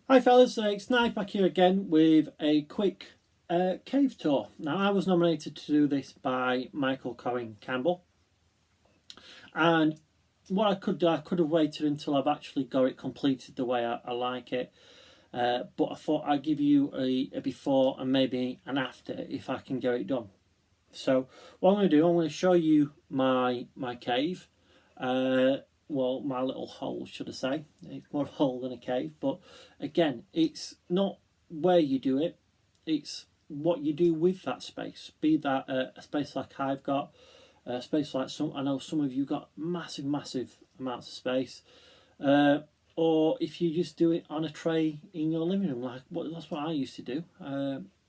Hi fellas, it's Knife back here again with a quick cave tour. Now I was nominated to do this by Michael Cohen Campbell, and what I could do, I could have waited until I've actually got it completed the way I like it, but I thought I'd give you a before and maybe an after if I can get it done. So what I'm going to do, I'm going to show you my cave. Well, my little hole, should I say. It's more a hole than a cave, but again, it's not where you do it, it's what you do with that space. Be that a space like I've got, a space like I know some of you got massive amounts of space, or if you just do it on a tray in your living room, that's what I used to do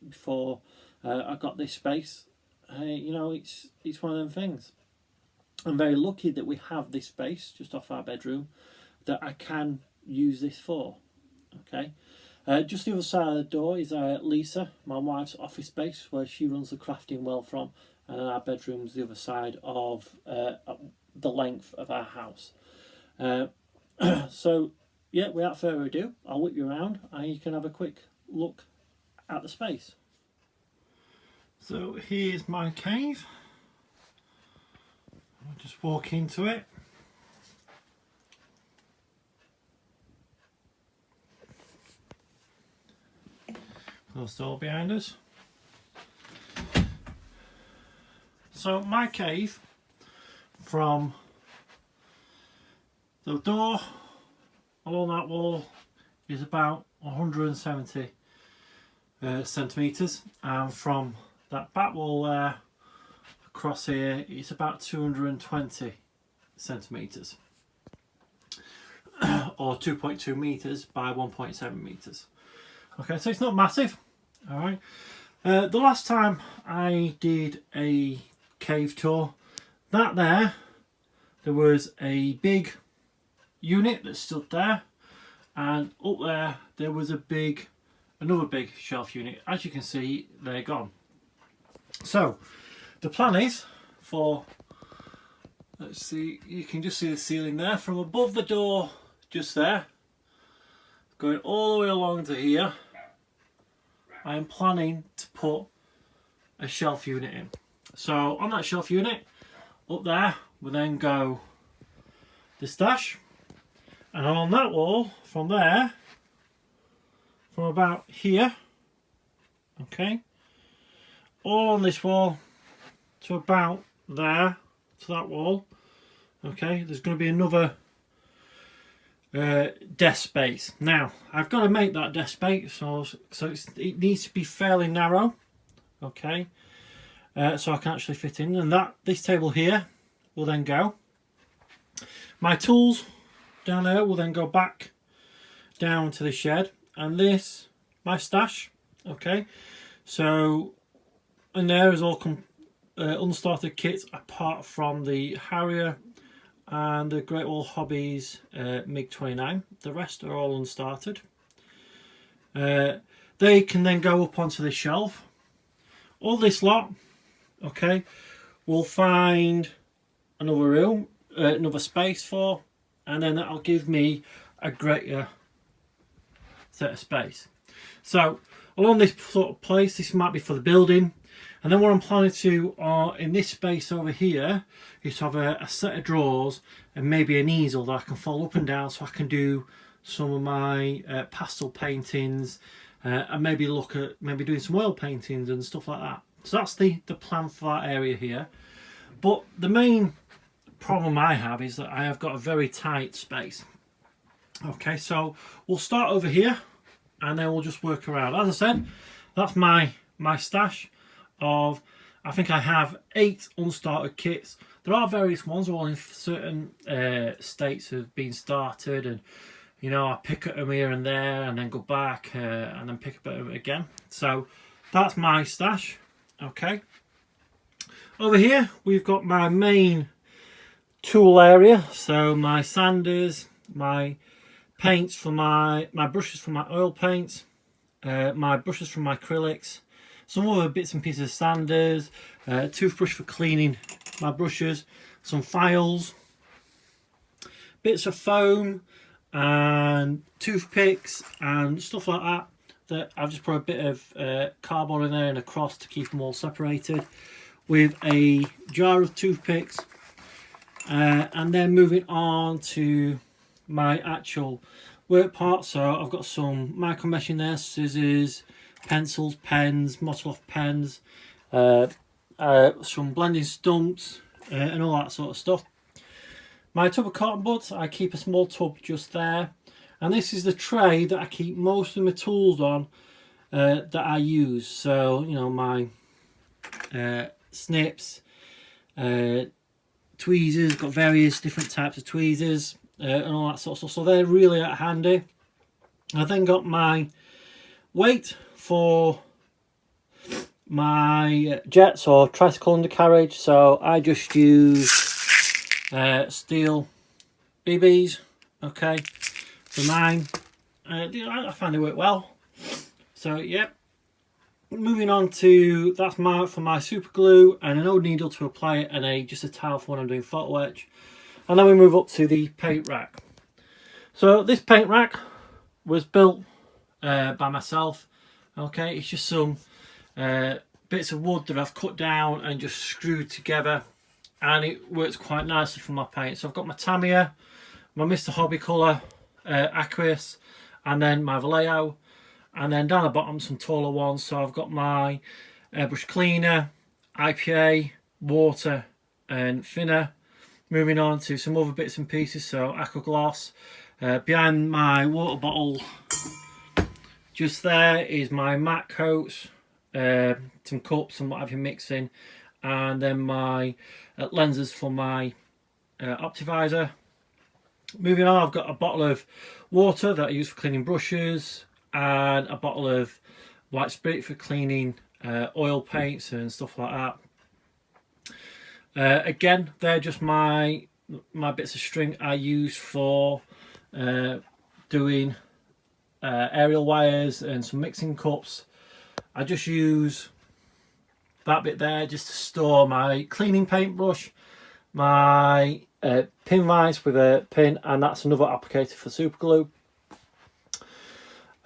before I got this space. It's one of them things. I'm very lucky that we have this space just off our bedroom that I can use this for. Okay, just the other side of the door is Lisa, my wife's office space, where she runs the crafting well from, and our bedroom's the other side of the length of our house. So, yeah, without further ado, I'll whip you around and you can have a quick look at the space. So here's my cave. I'll just walk into it. Close the door behind us. So my cave, from the door along that wall, is about 170 centimetres, and from that back wall there across here it's about 220 centimetres or 2.2 metres by 1.7 metres. Okay, so it's not massive. All right. The last time I did a cave tour, there was a big unit that stood there, and up there was another big shelf unit. As you can see, they're gone. So the plan is for, let's see, you can just see the ceiling there from above the door, just there, going all the way along to here. I am planning to put a shelf unit in. So on that shelf unit, up there, will then go the stash, and on that wall, from there, from about here, okay, all on this wall to about there, to that wall, okay, there's going to be another desk space. Now I've got to make that desk space so it needs to be fairly narrow, okay, so I can actually fit in, and this table here will then go. My tools down there will then go back down to the shed, and this, my stash, okay, so in there is all unstarted kits apart from the Harrier and the Great Wall Hobbies MiG-29. The rest are all unstarted. They can then go up onto the shelf. All this lot, okay, we'll find another room, another space for, and then that'll give me a greater set of space. So along this sort of place, this might be for the building. And then what I'm planning to, in this space over here, is to have a set of drawers and maybe an easel that I can fold up and down, so I can do some of my pastel paintings, and maybe look at doing some oil paintings and stuff like that. So that's the plan for that area here. But the main problem I have is that I have got a very tight space. Okay, so we'll start over here and then we'll just work around. As I said, that's my stash of, I think I have 8 unstarted kits. There are various ones all in certain states of being started, and you know, I pick at them here and there and then go back and then pick up at them again. So that's my stash. Okay, over here we've got my main tool area, so my sanders, my paints for my brushes for my oil paints, my brushes for my acrylics, some other bits and pieces of sanders, toothbrush for cleaning my brushes, some files, bits of foam, and toothpicks and stuff like that, that I've just put a bit of cardboard in there and a cross to keep them all separated, with a jar of toothpicks. And then moving on to my actual work part. So I've got some micro mesh in there, scissors, pencils, pens, Motoloff pens, some blending stumps, and all that sort of stuff. My tub of cotton buds, I keep a small tub just there, and this is the tray that I keep most of my tools on that I use. So, you know, my snips, tweezers, got various different types of tweezers, and all that sort of stuff, so they're really handy. I then got my weight for my jets or tricycle undercarriage, so I just use steel BBs, okay, for mine. I find they work well. So yep. Moving on to, that's for my super glue, and an old needle to apply it, and just a towel for when I'm doing photo etch. And then we move up to the paint rack. So this paint rack was built by myself. Okay, it's just some bits of wood that I've cut down and just screwed together, and it works quite nicely for my paint. So I've got my Tamiya, my Mr. Hobby Colour Aqueous, and then my Vallejo, and then down the bottom some taller ones. So I've got my airbrush cleaner, IPA, water and thinner. Moving on to some other bits and pieces, so Aqua Gloss. Behind my water bottle just there is my matte coats, some cups and what have you mixing, and then my lenses for my Optivisor. Moving on, I've got a bottle of water that I use for cleaning brushes, and a bottle of white spirit for cleaning oil paints and stuff like that. Again, they're just my bits of string I use for doing aerial wires and some mixing cups. I just use that bit there just to store my cleaning paintbrush, my pin vise with a pin, and that's another applicator for super glue.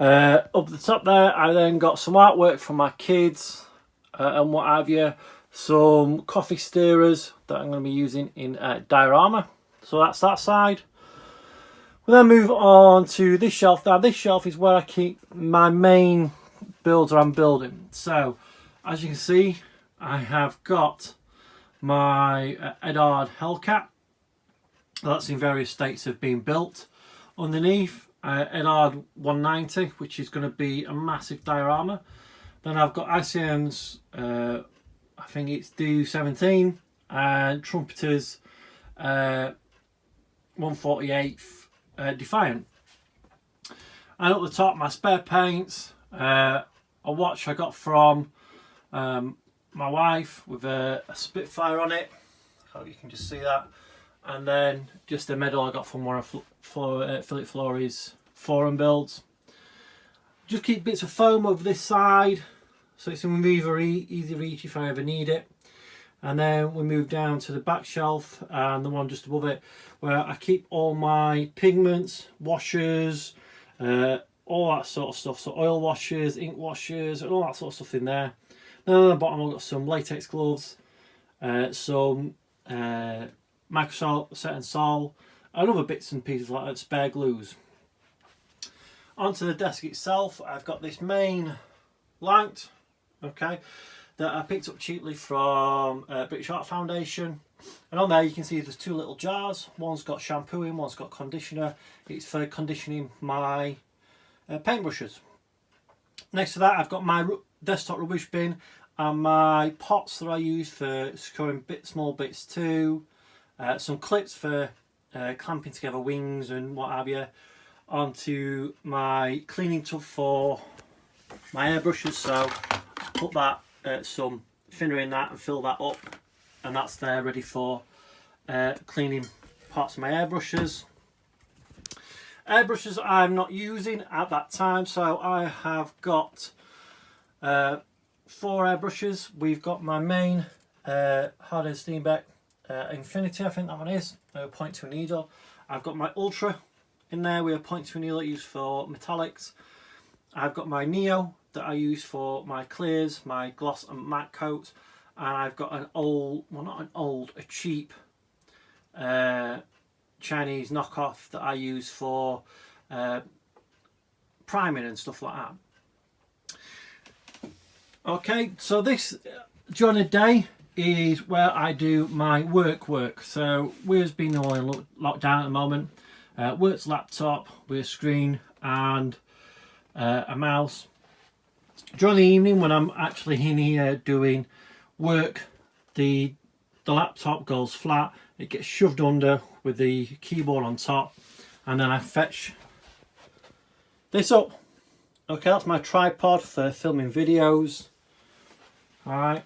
Up the top there, I then got some artwork from my kids and what have you. Some coffee stirrers that I'm going to be using in diorama. So that's that side. We'll then move on to this shelf. Now this shelf is where I keep my main builds that I'm building. So as you can see, I have got my Eduard Hellcat. That's in various states of being built. Underneath, Eduard 190, which is going to be a massive diorama. Then I've got ICM's I think it's Do17, and Trumpeter's 148th Defiant. And up the top, my spare paints, a watch I got from my wife with a Spitfire on it. I hope you can just see that. And then just a medal I got from one of Philip Flory's forum builds. Just keep bits of foam over this side, so it's in easy reach if I ever need it. And then we move down to the back shelf and the one just above it, where I keep all my pigments, washers, all that sort of stuff. So oil washers, ink washers, and all that sort of stuff in there. Then on the bottom I've got some latex gloves, some Microsol Set and Sol, and other bits and pieces like that, spare glues. Onto the desk itself, I've got this main light, okay, that I picked up cheaply from British Art Foundation, and on there you can see there's two little jars. One's got shampoo in, one's got conditioner. It's for conditioning my paintbrushes. Next to that I've got my desktop rubbish bin and my pots that I use for securing small bits too, some clips for clamping together wings and what have you, onto my cleaning tub for my airbrushes. So put that some thinner in that and fill that up, and that's there ready for cleaning parts of my airbrushes. Airbrushes I'm not using at that time, so I have got 4 airbrushes. We've got my main Harder Steenbeck Infinity, I think that one is, 0.2 needle. I've got my Ultra in there we have 0.2 anneal used for metallics. I've got my Neo that I use for my clears, my gloss and matte coats, and I've got an old, well not an old, a cheap Chinese knockoff that I use for priming and stuff like that. Okay, so this during the day is where I do my work. So we've been all locked down at the moment. Work's laptop with a screen and a mouse. During the evening when I'm actually in here doing work, the laptop goes flat, it gets shoved under with the keyboard on top, and then I fetch this up. Okay, that's my tripod for filming videos. Alright,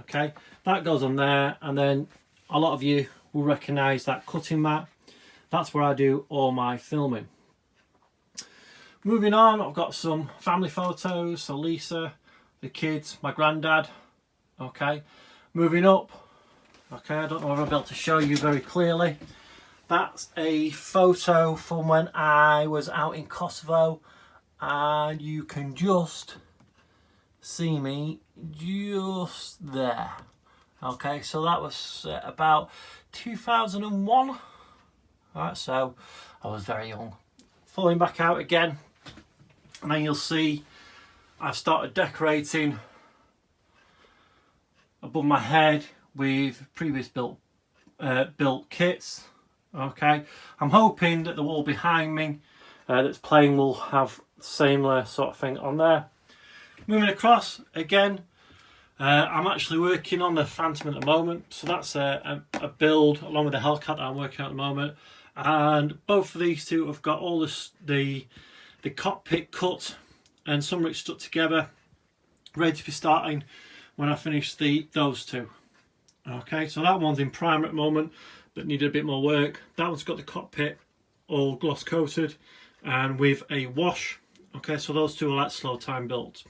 okay, that goes on there, and then a lot of you will recognise that cutting mat. That's where I do all my filming. Moving on, I've got some family photos, so Lisa, the kids, my granddad. Okay, moving up, okay, I don't know if I'll be able to show you very clearly. That's a photo from when I was out in Kosovo, and you can just see me just there. Okay, so that was about 2001. Alright, so I was very young. Falling back out again, and then you'll see I've started decorating above my head with previous built kits. Okay, I'm hoping that the wall behind me that's playing will have the same sort of thing on there. Moving across again, I'm actually working on the Phantom at the moment, so that's a build along with the Hellcat that I'm working on at the moment, and both of these two have got all the cockpit cut and some of it stuck together, ready to be starting when I finish those two. Okay, so that one's in primer at the moment but needed a bit more work. That one's got the cockpit all gloss coated and with a wash. Okay, so those two are like slow time builds.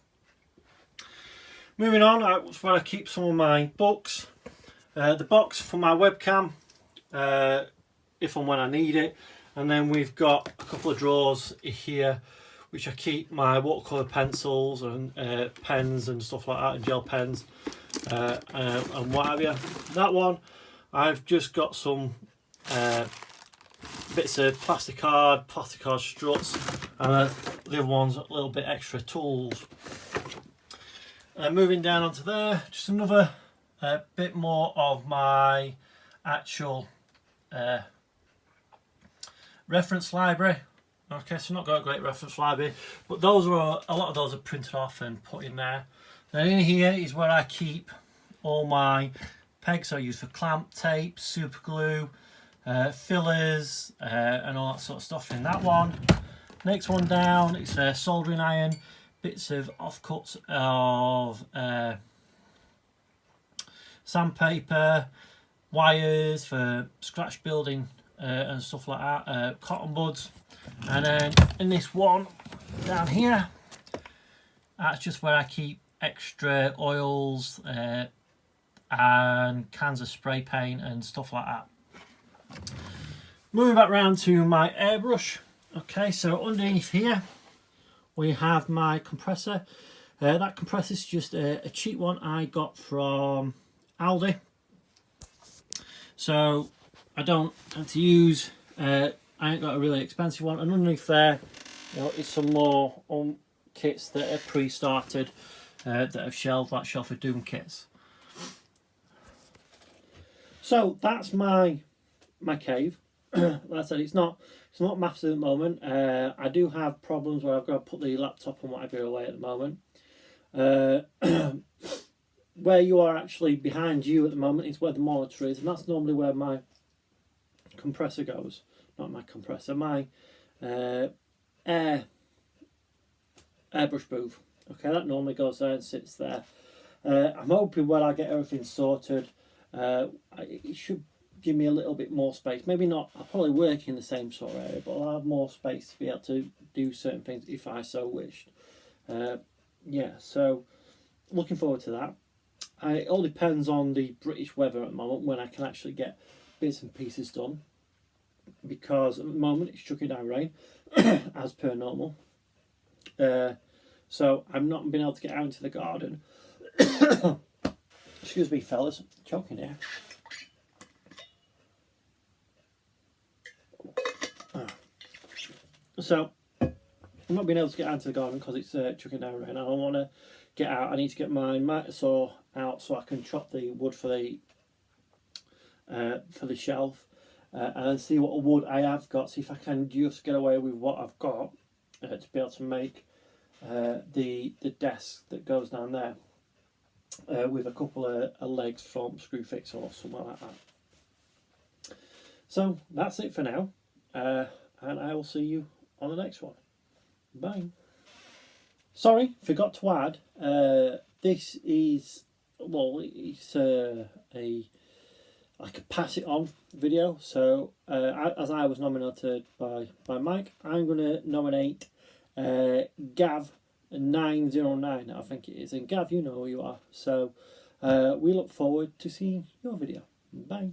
Moving on, that's where I keep some of my books. The box for my webcam, if and when I need it. And then we've got a couple of drawers here which I keep my watercolour pencils and pens and stuff like that, and gel pens and what have you. That one, I've just got some bits of plastic card struts, and the other one's a little bit extra tools. Moving down onto there, just another bit more of my actual reference library. Okay, so not got a great reference library, but those are a lot of those are printed off and put in there. Then in here is where I keep all my pegs I use for clamp tape, super glue, fillers, and all that sort of stuff in that one. Next one down, it's a soldering iron, bits of offcuts of sandpaper, wires for scratch building and stuff like that, cotton buds. And then in this one down here, that's just where I keep extra oils and cans of spray paint and stuff like that. Moving back round to my airbrush. Okay, so underneath here we have my compressor. That compressor is just a cheap one I got from Aldi. So I don't tend to use, I ain't got a really expensive one. And underneath there, you know, is some more kits that are pre-started that have shelved, like Shelf of Doom kits. So that's my cave. Like I said, it's not massive at the moment. I do have problems where I've got to put the laptop and whatever away at the moment. Where you are actually behind you at the moment is where the monitor is, and that's normally where my compressor goes. Not my compressor, my airbrush booth. Okay, that normally goes there and sits there. I'm hoping when I get everything sorted, it should give me a little bit more space. Maybe not, I'll probably work in the same sort of area, but I'll have more space to be able to do certain things if I so wished. Yeah, so looking forward to that. It all depends on the British weather at the moment when I can actually get bits and pieces done. because at the moment it's chucking down rain as per normal. So I've not been able to get out into the garden. Excuse me, fellas, choking here. So I'm not being able to get out into the garden because it's chucking down rain. I don't want to get out. I need to get my miter saw out so I can chop the wood for the shelf, and see what wood I have got. See if I can just get away with what I've got to be able to make the desk that goes down there with a couple of legs from Screwfix or somewhere like that. So that's it for now, and I will see you on the next one. Bye. Sorry, forgot to add. This is, well, it's a like a pass it on video. So as I was nominated by Mike, I'm going to nominate Gav909, I think it is. And Gav, you know who you are. So we look forward to seeing your video. Bye.